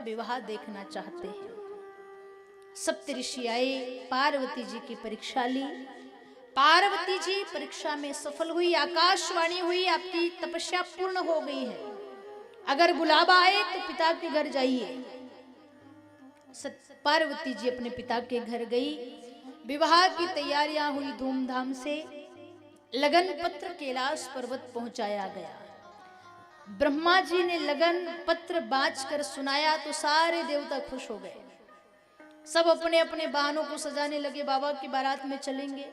विवाह देखना चाहते हैं। सप्तऋषि आए, पार्वती जी की परीक्षा ली। पार्वती जी परीक्षा में सफल हुई, आकाशवाणी हुई आपकी तपस्या पूर्ण हो गई है, अगर बुलावा आए तो पिता के घर जाइए। पार्वती जी अपने पिता के घर गई। विवाह की तैयारियां हुई धूमधाम से। लगन पत्र कैलाश पर्वत पहुंचाया गया। ब्रह्मा जी ने लगन पत्र बाँच कर सुनाया तो सारे देवता खुश हो गए। सब अपने अपने वाहनों को सजाने लगे, बाबा की बारात में चलेंगे।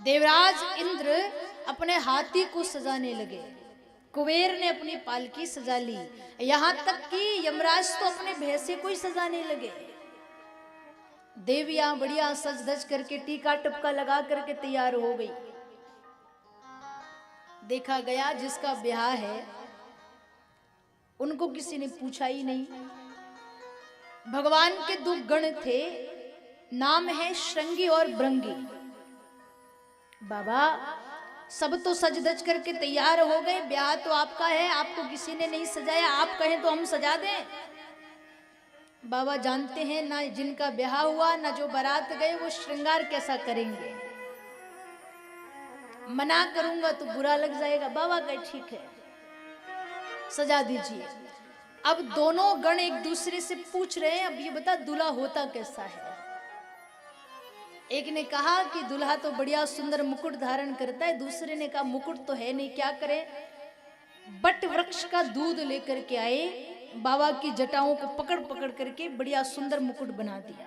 देवराज इंद्र अपने हाथी को सजाने लगे, कुबेर ने अपनी पालकी सजा ली, यहां तक कि यमराज तो अपने भैंसे को ही सजाने लगे। देवियां बढ़िया सज धज करके टीका टपका लगा करके तैयार हो गई। देखा गया जिसका ब्याह है उनको किसी ने पूछा ही नहीं। भगवान के दो गण थे, नाम है श्रृंगी और भृंगी। बाबा सब तो सज धज करके तैयार हो गए, ब्याह तो आपका है, आपको किसी ने नहीं सजाया, आप कहें तो हम सजा दें। बाबा जानते हैं ना जिनका ब्याह हुआ ना जो बारात गए वो श्रृंगार कैसा करेंगे। मना करूंगा तो बुरा लग जाएगा। बाबा कहे ठीक है सजा दीजिए। अब दोनों गण एक दूसरे से पूछ रहे हैं, अब ये बता दूल्हा होता कैसा है। एक ने कहा कि दूल्हा तो बढ़िया सुंदर मुकुट धारण करता है, दूसरे ने कहा मुकुट तो है नहीं, क्या करें। बट वृक्ष का दूध लेकर के आए, बाबा की जटाओं को पकड़ पकड़ करके बढ़िया सुंदर मुकुट बना दिया।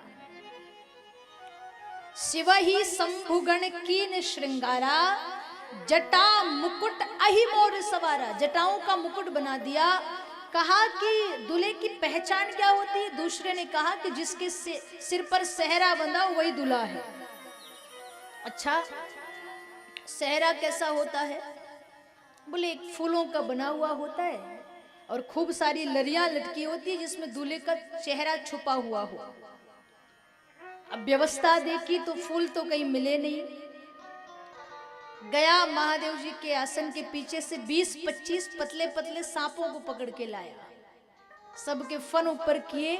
शिव ही शंभुगण कीन श्रृंगारा, जटा मुकुट अहि मोर सवारा। जटाओं का मुकुट बना दिया। कहा कि दूल्हे की पहचान क्या होती है। दूसरे ने कहा कि जिसके सिर पर सेहरा बंधा वही दूल्हा है। अच्छा सेहरा कैसा होता है। बोले एक फूलों का बना हुआ होता है और खूब सारी लड़ियां लटकी होती है जिसमें दूल्हे का चेहरा छुपा हुआ हो। अब व्यवस्था देखी तो फूल तो कहीं मिले नहीं। गया महादेव जी के आसन के पीछे से 20-25 पतले पतले सांपों को पकड़ के लाया, सबके फन ऊपर किए,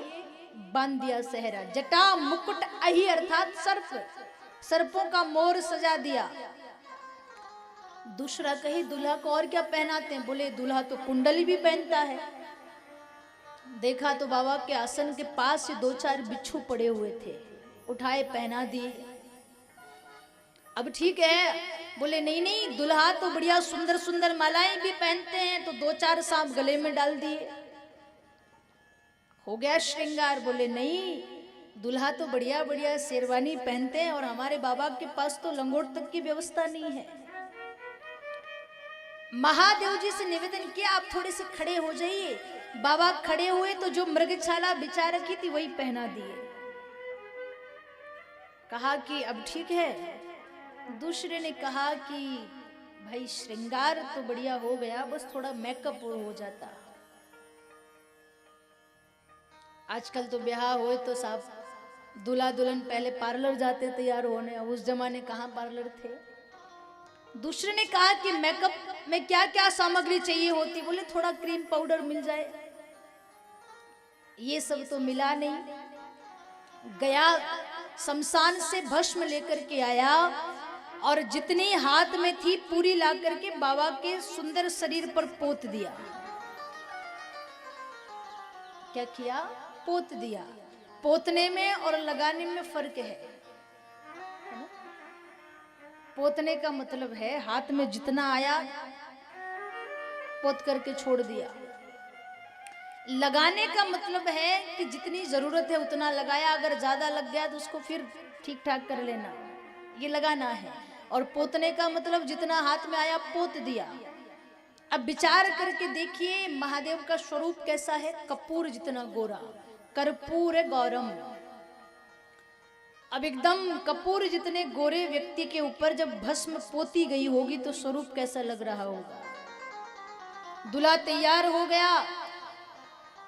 बांध दिया सेहरा। जटा मुकुट अहि अर्थात सर्प, सर्पों का मोर सजा दिया। दूसरा कही दूल्हा को और क्या पहनाते हैं। बोले दूल्हा तो कुंडली भी पहनता है। देखा तो बाबा के आसन के पास से 2-4 बिच्छू पड़े हुए थे, उठाए पहना दिए। अब ठीक है। बोले नहीं नहीं दूल्हा तो बढ़िया सुंदर सुंदर मालाएं भी पहनते हैं, तो 2-4 सांप गले में डाल दिए, हो गया श्रृंगार। बोले नहीं दूल्हा तो बढ़िया बढ़िया शेरवानी पहनते हैं और हमारे बाबा के पास तो लंगोट तक की व्यवस्था नहीं है। महादेव जी से निवेदन किया आप थोड़े से खड़े हो जाइए। बाबा खड़े हुए तो जो मृगछाला बिछा रखी थी वही पहना दिए। कहा कि अब ठीक है। दूसरे ने कहा कि भाई श्रृंगार तो बढ़िया हो गया, बस थोड़ा मेकअप और हो जाता। आजकल तो ब्याह हो तो साहब दूल्हा दुल्हन पहले पार्लर जाते तैयार होने, अब उस जमाने कहाँ पार्लर थे। दूसरे ने कहा कि मेकअप में क्या क्या सामग्री चाहिए होती। बोले थोड़ा क्रीम पाउडर मिल जाए, ये सब तो मिला नहीं। गया शमशान से भस्म लेकर के आया और जितनी हाथ में थी पूरी ला करके बाबा के सुंदर शरीर पर पोत दिया। क्या किया, पोत दिया। पोतने में और लगाने में फर्क है ना? पोतने का मतलब है हाथ में जितना आया पोत करके छोड़ दिया। लगाने का मतलब है कि जितनी जरूरत है उतना लगाया, अगर ज्यादा लग गया तो उसको फिर ठीक ठाक कर लेना, ये लगाना है। और पोतने का मतलब जितना हाथ में आया पोत दिया। अब विचार करके देखिए महादेव का स्वरूप कैसा है। कपूर जितना गोरा, कर्पूर गौरम। अब एकदम कपूर जितने गोरे व्यक्ति के ऊपर जब भस्म पोती गई होगी तो स्वरूप कैसा लग रहा होगा। दूल्हा तैयार हो गया।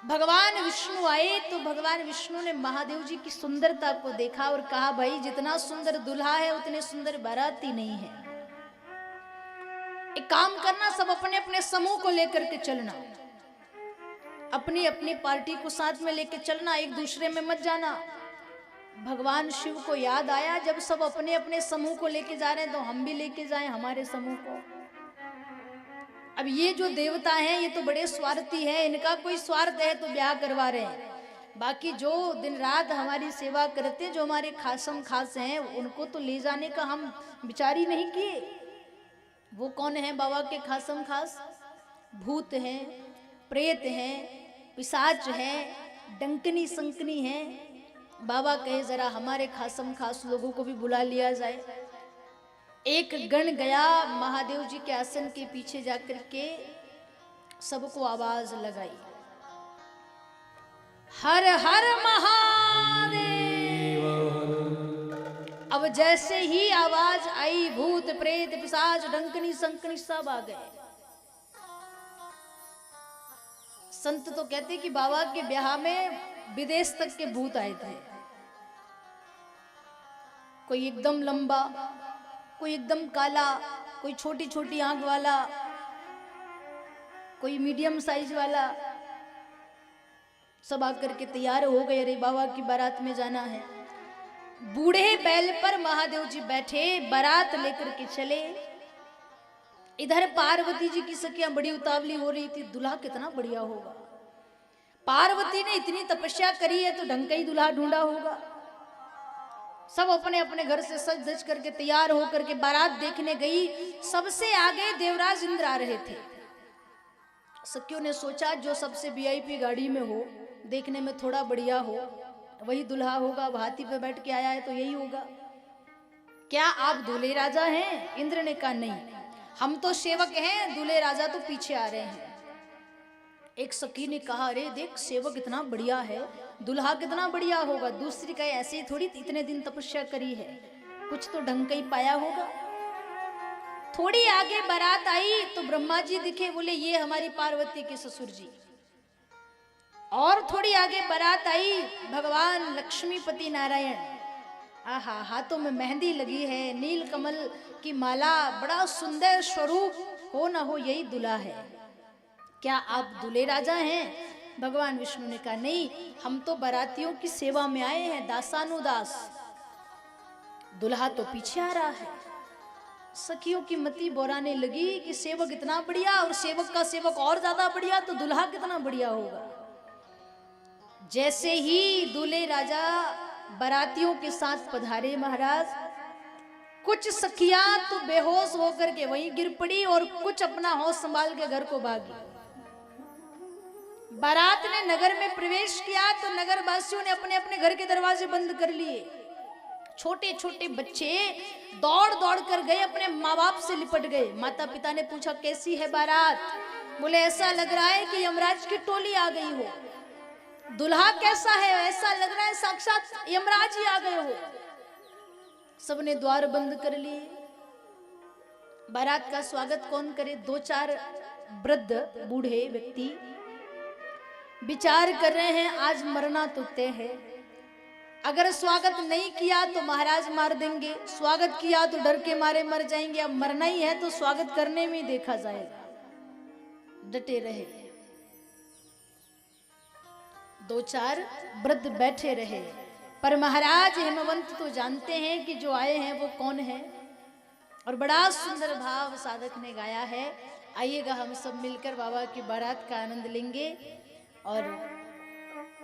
भगवान विष्णु आए तो भगवान विष्णु ने महादेव जी की सुंदरता को देखा और कहा भाई जितना सुंदर दूल्हा है उतने सुंदर बाराती नहीं है। एक काम करना, सब अपने अपने समूह को लेकर के चलना। अपनी अपनी पार्टी को साथ में लेके चलना, एक दूसरे में मत जाना। भगवान शिव को याद आया जब सब अपने अपने समूह को लेके जा रहे हैं तो हम भी लेके जाएं हमारे समूह को। अब ये जो देवता हैं ये तो बड़े स्वार्थी हैं, इनका कोई स्वार्थ है तो ब्याह करवा रहे हैं। बाकी जो दिन रात हमारी सेवा करते, जो हमारे खासम खास हैं, उनको तो ले जाने का हम विचार ही नहीं किए। वो कौन है बाबा के खासम खास? भूत हैं, प्रेत हैं, पिशाच हैं, डंकनी संकनी हैं। बाबा कहे जरा हमारे खासम खास लोगों को भी बुला लिया जाए। एक गण गया महादेव जी के आसन के पीछे जाकर के सबको आवाज लगाई, हर हर महादेव। अब जैसे ही आवाज आई, भूत प्रेत पिशाच डंकनी संकनी सब आ गए। संत तो कहते कि बाबा के ब्याह में विदेश तक के भूत आए थे। कोई एकदम लंबा, कोई एकदम काला, कोई छोटी छोटी आंख वाला, कोई मीडियम साइज वाला। सब आकर के तैयार हो गए, अरे बाबा की बारात में जाना है। बूढ़े बैल पर महादेव जी बैठे, बारात लेकर के चले। इधर पार्वती जी की सखियां बड़ी उतावली हो रही थी, दुल्हा कितना बढ़िया होगा। पार्वती ने इतनी तपस्या करी है तो ढंग का ही दुल्हा ढूंढा होगा। सब अपने अपने घर से सज धज करके तैयार होकर के बारात देखने गई। सबसे आगे देवराज इंद्र आ रहे थे। सखियों ने सोचा जो सबसे वीआईपी गाड़ी में हो, देखने में थोड़ा बढ़िया हो, वही दुल्हा होगा। अब हाथी पे बैठ के आया है तो यही होगा। क्या आप दूल्हे राजा हैं? इंद्र ने कहा नहीं, हम तो सेवक हैं, दूल्हे राजा तो पीछे आ रहे हैं। एक सखी ने कहा अरे देख सेवक इतना बढ़िया है, दुल्हा कितना बढ़िया होगा। दूसरी कहे ऐसे ही थोड़ी, इतने दिन तपस्या करी है, कुछ तो ढंग का ही पाया होगा। थोड़ी आगे बारात आई तो ब्रह्मा जी दिखे, बोले ये हमारी पार्वती के ससुर जी। और थोड़ी आगे बारात आई, भगवान लक्ष्मीपति नारायण। आहा, हाथों में मेहंदी लगी है, नील कमल की माला, बड़ा सुंदर स्वरूप, हो ना हो यही दुल्हा है। क्या आप दूल्हे राजा हैं? भगवान विष्णु ने कहा नहीं, हम तो बारातियों की सेवा में आए हैं, दासानुदास। दुल्हा तो पीछे आ रहा है। सखियों की मति बोराने लगी कि सेवक इतना बढ़िया और सेवक का सेवक और ज्यादा बढ़िया, तो दुल्हा कितना बढ़िया होगा। जैसे ही दूल्हे राजा बारातियों के साथ पधारे महाराज, कुछ सखियां तो बेहोश होकर के वहीं गिर पड़ी और कुछ अपना होश संभाल के घर को भागी। बारात ने नगर में प्रवेश किया तो नगर वासियों ने अपने अपने घर के दरवाजे बंद कर लिए। छोटे छोटे बच्चे दौड़ दौड़ कर गए, अपने माँ बाप से लिपट गए। माता पिता ने पूछा कैसी है बारात? बोले ऐसा लग रहा है कि यमराज की टोली आ गई हो। दुल्हा कैसा है? ऐसा लग रहा है साक्षात यमराज ही आ गए हो। सबने द्वार बंद कर लिए। बारात का स्वागत कौन करे? दो चार वृद्ध बूढ़े व्यक्ति विचार कर रहे हैं आज मरना तो तय है। अगर स्वागत नहीं किया तो महाराज मार देंगे, स्वागत किया तो डर के मारे मर जाएंगे। अब मरना ही है तो स्वागत करने में देखा जाएगा। डटे रहे। दो चार वृद्ध बैठे रहे, पर महाराज हेमवंत तो जानते हैं कि जो आए हैं वो कौन है। और बड़ा सुंदर भाव साधक ने गाया है। आइएगा हम सब मिलकर बाबा की बारात का आनंद लेंगे। और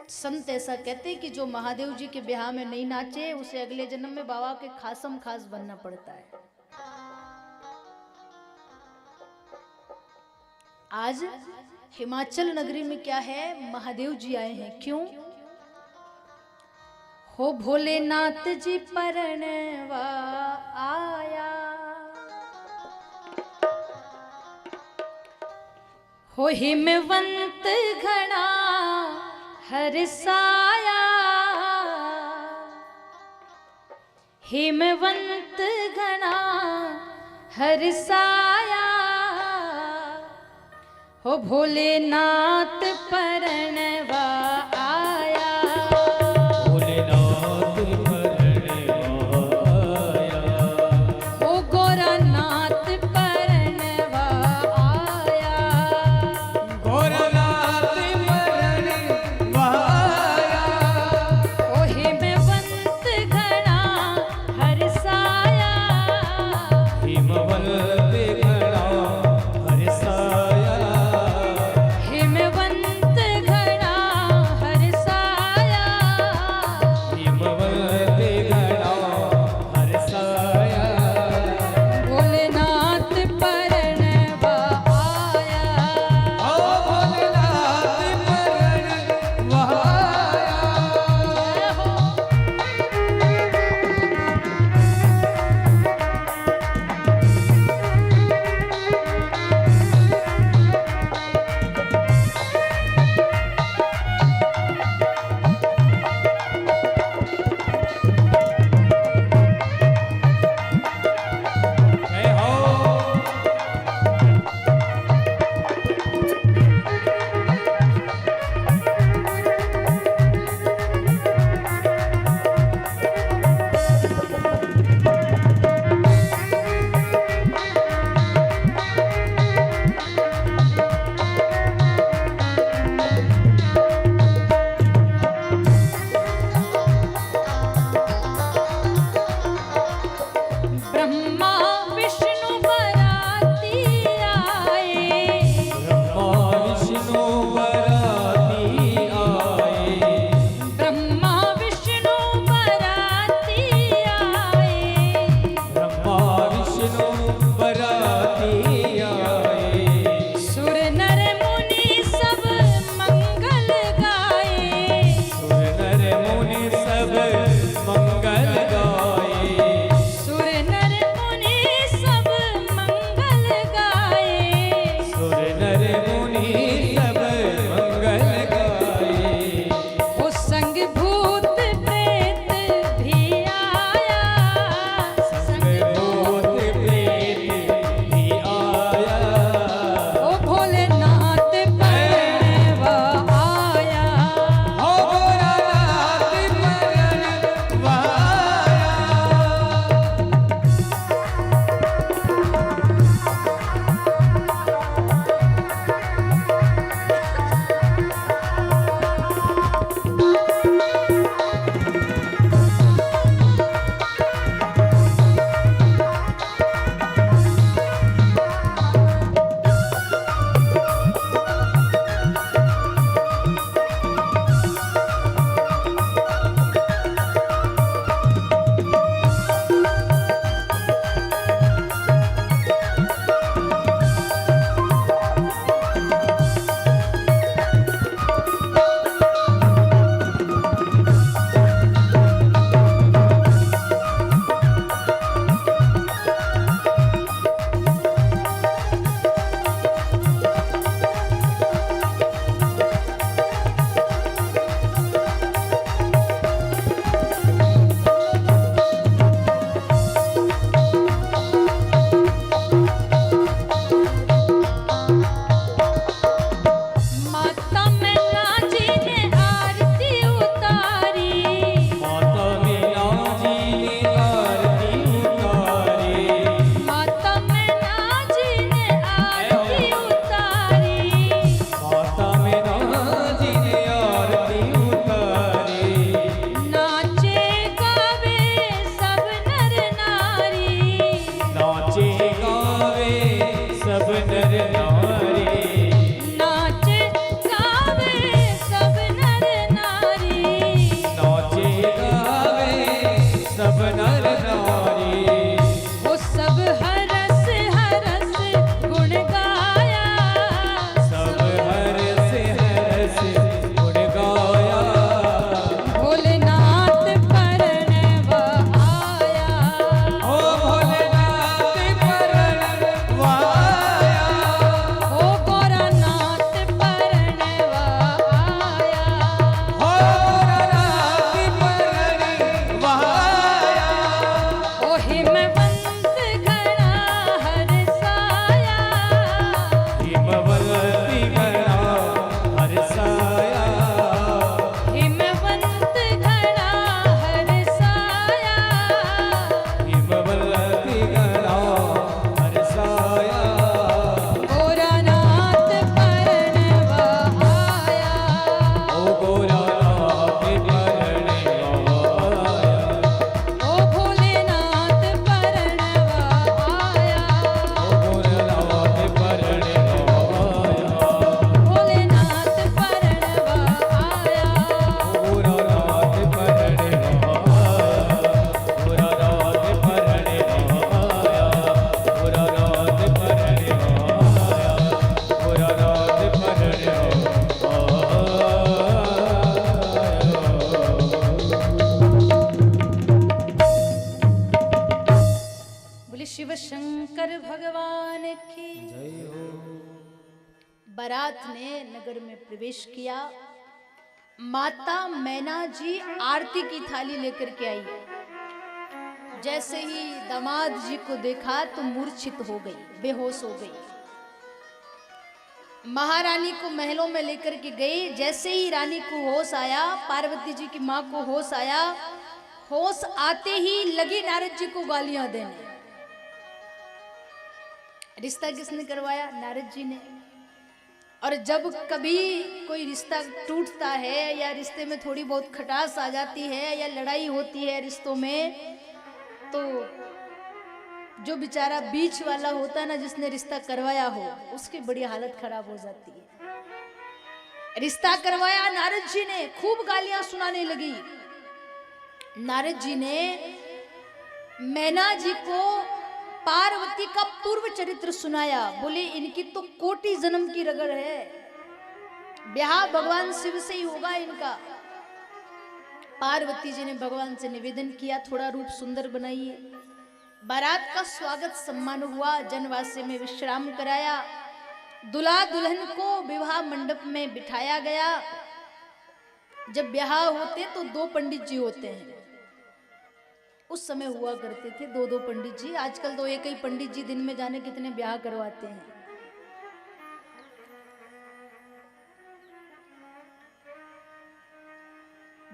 संत ऐसा कहते कि जो महादेव जी के ब्याह में नहीं नाचे उसे अगले जन्म में बाबा के खासम खास बनना पड़ता है। आज हिमाचल नगरी में क्या है, महादेव जी आए हैं। क्यों? हो भोलेनाथ जी परनवा आया, हो हिमवंत घना हरसाया, हिमवंत घना हरसाया, हो भोलेनाथ परनवा आया, भोलेनाथ परनवा आया, हो गोरखनाथ परनवा आया, गोरखनाथ परनवा बारात ने नगर में प्रवेश किया। माता मैना जी आरती की थाली लेकर के आई। जैसे ही दामाद जी को देखा तो मूर्छित हो गई, बेहोश हो गई। महारानी को महलों में लेकर के गई। जैसे ही रानी को होश आया, पार्वती जी की मां को होश आया, होश आते ही लगी नारद जी को गालियां देने। रिश्ता किसने करवाया? नारद जी ने। और जब कभी कोई रिश्ता टूटता है या रिश्ते में थोड़ी बहुत खटास आ जाती है या लड़ाई होती है रिश्तों में, तो जो बेचारा बीच वाला होता है ना, जिसने रिश्ता करवाया हो, उसकी बड़ी हालत खराब हो जाती है। रिश्ता करवाया नारद जी ने, खूब गालियां सुनाने लगी। नारद जी ने मैना जी को पार्वती का पूर्व चरित्र सुनाया। बोले इनकी तो कोटि जन्म की रगड़ है, ब्याह भगवान शिव से ही होगा इनका। पार्वती जी ने भगवान से निवेदन किया, थोड़ा रूप सुंदर बनाइए। बारात का स्वागत सम्मान हुआ, जनवासे में विश्राम कराया। दुल्हा दुल्हन को विवाह मंडप में बिठाया गया। जब ब्याह होते तो 2 पंडित जी होते हैं। उस समय हुआ करते थे 2-2 पंडित जी। आजकल तो एक ही पंडित जी दिन में जाने कितने ब्याह करवाते हैं।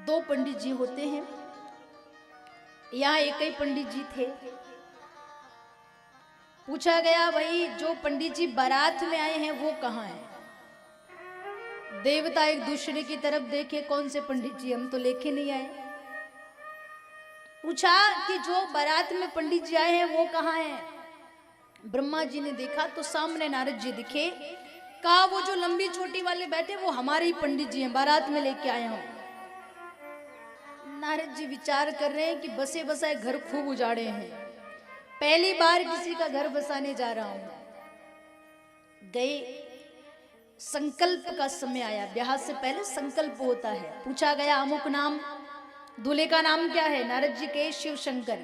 दो पंडित जी होते हैं। यहाँ एक ही पंडित जी थे। पूछा गया, भाई जो पंडित जी बारात में आए हैं वो कहाँ हैं? देवता एक दूसरे की तरफ देखे, कौन से पंडित जी, हम तो लेके नहीं आए। पूछा कि जो बारात में पंडित जी आए हैं वो कहाँ हैं? ब्रह्मा जी ने देखा तो सामने नारद जी दिखे। कहा वो जो लंबी छोटी वाले बैठे वो हमारे ही पंडित जी हैं, बारात में लेके आए हूं। नारद जी विचार कर रहे हैं कि बसे बसाए घर खूब उजाड़े हैं, पहली बार किसी का घर बसाने जा रहा हूं। गए, संकल्प का समय आया। ब्याह से पहले संकल्प होता है। पूछा गया अमुक नाम, दूल्हे का नाम क्या है? नारद जी के शिव शंकर।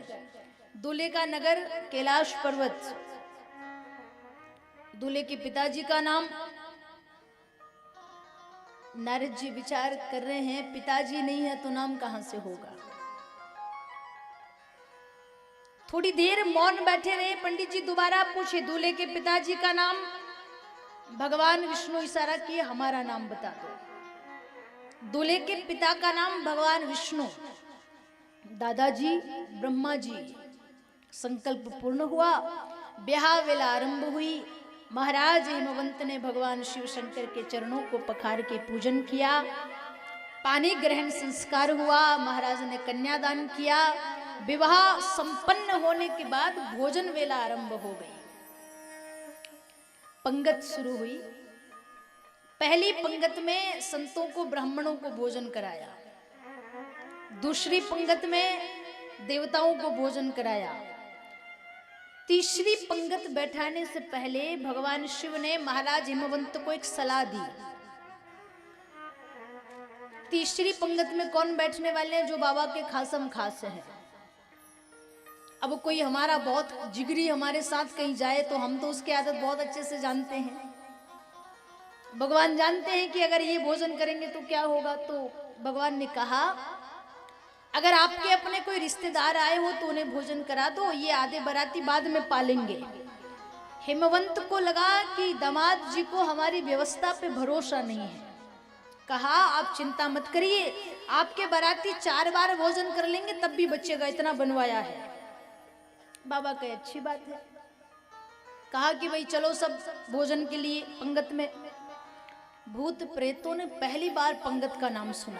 दूल्हे का नगर कैलाश पर्वत। दूल्हे के पिताजी का नाम? नारद जी विचार कर रहे हैं, पिताजी नहीं है तो नाम कहां से होगा। थोड़ी देर मौन बैठे रहे। पंडित जी दोबारा पूछे, दूल्हे के पिताजी का नाम? भगवान विष्णु इशारा किए, हमारा नाम बता दो। दूल्हे के पिता का नाम भगवान विष्णु, दादाजी ब्रह्मा जी। संकल्प पूर्ण हुआ, ब्याह वेला आरंभ हुई। महाराज हिमवंत ने भगवान शिव शंकर के चरणों को पखार के पूजन किया। पानी ग्रहण संस्कार हुआ। महाराज ने कन्यादान किया। विवाह संपन्न होने के बाद भोजन वेला आरंभ हो गई। पंगत शुरू हुई। पहली पंगत में संतों को, ब्राह्मणों को भोजन कराया। दूसरी पंगत में देवताओं को भोजन कराया। तीसरी पंगत बैठाने से पहले भगवान शिव ने महाराज हिमवंत को एक सलाह दी। तीसरी पंगत में कौन बैठने वाले हैं? जो बाबा के खासम खास हैं। अब कोई हमारा बहुत जिगरी हमारे साथ कहीं जाए तो हम तो उसकी आदत बहुत अच्छे से जानते हैं। भगवान जानते हैं कि अगर ये भोजन करेंगे तो क्या होगा। तो भगवान ने कहा, अगर आपके अपने कोई रिश्तेदार आए हो तो उन्हें भोजन करा दो, ये आधे बाराती बाद में पालेंगे। हिमवंत को लगा कि दामाद जी को हमारी व्यवस्था पे भरोसा नहीं है। कहा, आप चिंता मत करिए, आपके बाराती 4 बार भोजन कर लेंगे तब भी बचेगा, इतना बनवाया है। बाबा कहे अच्छी बात है। कहा कि भाई चलो सब भोजन के लिए पंगत में। भूत प्रेतों ने पहली बार पंगत का नाम सुना,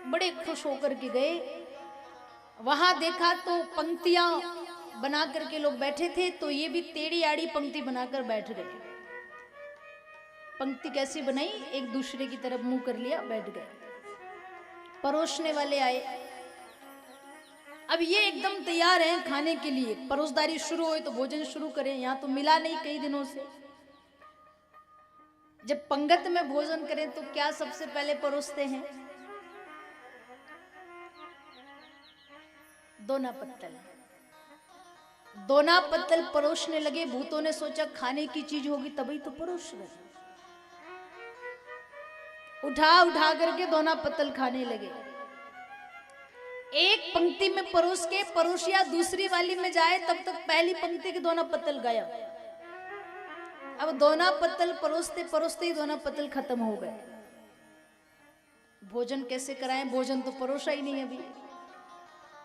बड़े खुश होकर के गए। वहां देखा तो पंक्तियां बना करके लोग बैठे थे, तो ये भी टेढ़ी आड़ी पंक्ति बनाकर बैठ गए। पंक्ति कैसी बनाई? एक दूसरे की तरफ मुंह कर लिया, बैठ गए। परोसने वाले आए। अब ये एकदम तैयार हैं खाने के लिए। परोसदारी शुरू हुई तो भोजन शुरू करें। यहां तो मिला नहीं कई दिनों से। जब पंगत में भोजन करें तो क्या सबसे पहले परोसते हैं? दोना पत्तल। दोना पत्तल परोसने लगे। भूतों ने सोचा खाने की चीज होगी तभी तो परोस रहे। उठा उठा करके दोना पत्तल खाने लगे। एक पंक्ति में परोस के परोसिया दूसरी वाली में जाए तब तक पहली पंक्ति के दोना पत्तल गायब। अब दोना पत्तल परोसते परोसते ही दोना पत्तल खत्म हो गए। भोजन कैसे कराएं, भोजन तो परोसा ही नहीं। अभी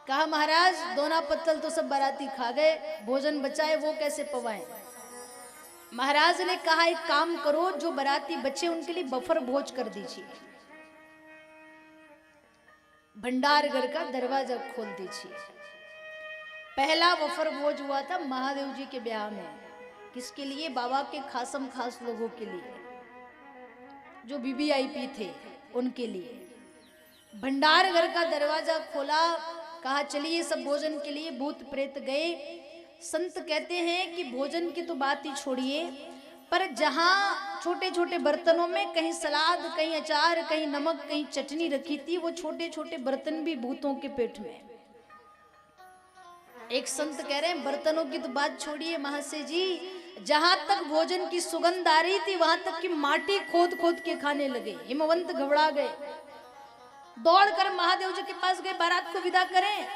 कहा महाराज दोना पत्तल तो सब बाराती खा गए, भोजन बचा है वो कैसे पवाएं। महाराज ने कहा एक काम करो, जो बाराती बचे उनके लिए बफर भोज कर दीजिए, भंडार घर का दरवाजा खोल दीजिए। पहला बफर भोज हुआ था महादेव जी के ब्याह में। किसके लिए? बाबा के खासम खास लोगों के लिए, जो वीवीआईपी थे उनके लिए। भंडार घर का दरवाजा खोला, कहा चलिए सब भोजन के लिए। भूत प्रेत गए। संत कहते हैं कि भोजन की तो बात ही छोड़िए, पर जहां छोटे छोटे बर्तनों में कहीं सलाद, कहीं अचार, कहीं नमक, कहीं चटनी रखी थी, वो छोटे छोटे बर्तन भी भूतों के पेट में। एक संत कह रहे हैं बर्तनों की तो बात छोड़िए महाशय जी, जहां तक भोजन की सुगंध आ रही थी वहां तक की माटी खोद खोद के खाने लगे। हिमवंत घबरा गए, दौड़कर महादेव जी के पास गए, बारात को विदा करें।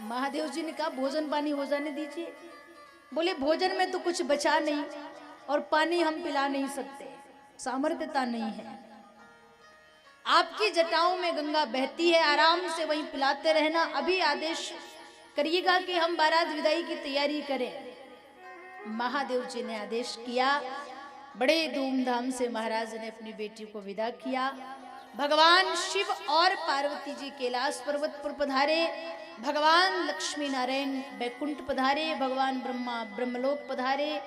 महादेव जी ने कहा भोजन पानी हो जाने दीजिए। बोले भोजन में तो कुछ बचा नहीं और पानी हम पिला नहीं सकते, सामर्थ्यता नहीं है। आपकी जटाओं में गंगा बहती है, आराम से वहीं पिलाते रहना। अभी आदेश करिएगा कि हम बारात विदाई की तैयारी करें। महादेव जी ने आदेश किया। बड़े धूमधाम से महाराज ने अपनी बेटी को विदा किया। भगवान शिव और पार्वती जी कैलाश पर्वत पर पधारे, भगवान लक्ष्मी नारायण बैकुंठ पधारे, भगवान ब्रह्मा ब्रह्मलोक पधारे,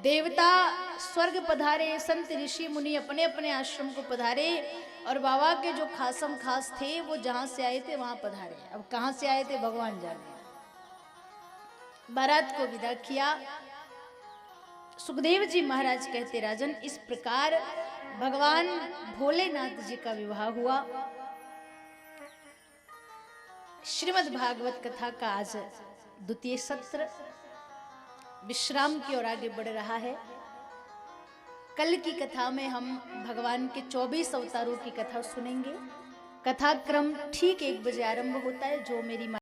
देवता स्वर्ग पधारे, संत ऋषि मुनि अपने अपने आश्रम को पधारे, और बाबा के जो खासम खास थे वो जहां से आए थे वहां पधारे। अब कहां से आए थे भगवान जाने। बारात को विदा किया। सुखदेव जी महाराज कहते राजन, इस प्रकार भगवान भोलेनाथ जी का विवाह हुआ। श्रीमद् भागवत कथा का आज द्वितीय सत्र विश्राम की ओर आगे बढ़ रहा है। कल की कथा में हम भगवान के 24 अवतारों की कथा सुनेंगे। कथा क्रम ठीक 1 बजे आरंभ होता है। जो मेरी